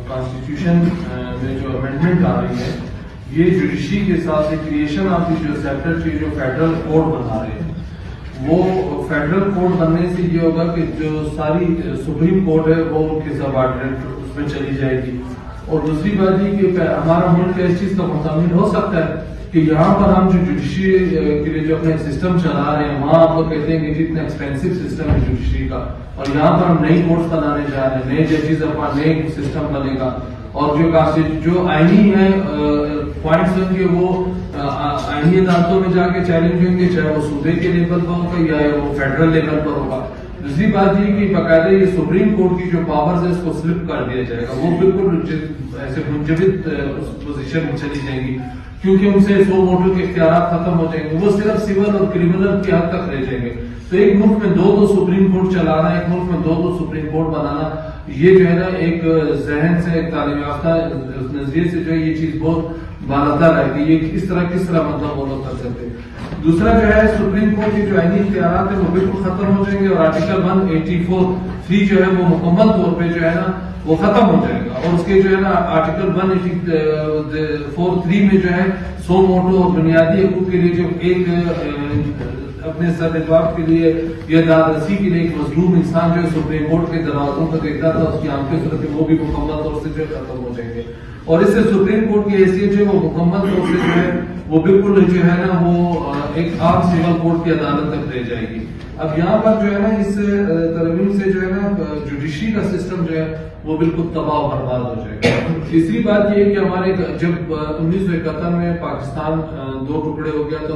Constitution میں جو amendment آ رہی ہے یہ جوڈیشری کے ساتھ کریشن آف دی جو سیپریٹ کی جو فیڈرل کوڈ بنا رہے ہیں وہ فیڈرل کوڈ بننے سے یہ ہوگا کہ جو ساری سپریم کورٹ ہے وہ ان کے سب آرڈیننس اس میں چلی جائے گی. اور دوسری بات یہ کہ ہمارا ملک اس چیز کا مطمئن ہو سکتا ہے کہ یہاں پر ہم جو جوڈیشری کے لیے جو اپنے سسٹم چلا رہے ہیں وہاں آپ لوگ کہتے ہیں کہ اتنا ایکسپینسو سسٹم ہے جوڈیشری کا اور یہاں پر ہم نئی کورٹس بنانے جا رہے ہیں نئے ججز اپنا نئے سسٹم بنے گا اور جو آئینی ہے پوائنٹس ہوں گے وہ آئینی عدالتوں میں جا کے چیلنج ہوں گے چاہے وہ صوبے کے لیول پر ہوگا یا وہ فیڈرل لیول پر ہوگا. دوسری بات یہ کہ باقاعدہ یہ سپریم کورٹ کی جو پاورز ہے اس کو سلپ کر دیا جائے گا وہ بالکل ایسے منجمد اس پوزیشن میں چلی جائیں گی کیونکہ ان سے سو موٹو کے اختیارات ختم ہو جائیں گے وہ صرف سول اور کرمنل کی حد تک رہ جائیں گے. تو ایک ملک میں دو سپریم کورٹ چلانا ایک ملک میں دو سپریم کورٹ بنانا یہ جو ہے نا ایک ذہن سے ایک تعلیم یافتہ نظریے سے جو ہے یہ چیز بہت بالاتر ہے کہ یہ کس طرح مطلب وہ لوگ کر سکتے. دوسرا جو ہے سپریم کورٹ کے جو آئینی اختیارات ہیں وہ بالکل ختم ہو جائیں گے اور آرٹیکل 184(3) جو ہے وہ مکمل طور پہ جو ہے نا وہ ختم ہو جائے گا اور اس کے جو ہے نا آرٹیکل 184(3) میں جو ہے سو موٹو اور بنیادی حقوق کے لیے جو ایک اپنے سر جواب کے لیے یا دادرسی کے لیے ایک مظلوم انسان جو ہے سپریم کورٹ کے دروازوں پر دیکھتا تھا اس کی آنکھیں صورت وہ بھی مکمل طور سے جو ہے ختم ہو جائیں گے اور اس سے سپریم کورٹ کی حیثیت جو ہے وہ مکمل طور سے جو ہے وہ بالکل جو ہے نا وہ ایک عام سول کورٹ کی عدالت تک رہ جائے گی. اب یہاں پر جو ہے نا اس ترمیم سے جو ہے نا جوڈیشری کا سسٹم جو ہے وہ بالکل تباہ و برباد ہو جائے گا. تیسری بات یہ ہے کہ ہمارے جب 1971 میں پاکستان دو ٹکڑے ہو گیا تو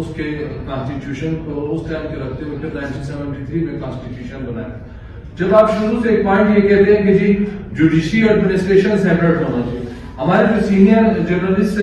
اس کے کانسٹیٹیوشن کو اس ٹائم کے رکھتے ہوئے پھر 1973 میں کانسٹیٹیوشن بنایا. جب آپ شروع سے ایک پوائنٹ یہ کہتے ہیں کہ جی جوڈیشری ایڈمنسٹریشن سیپریٹ ہونا چاہیے ہمارے جو سینئر جرنلسٹ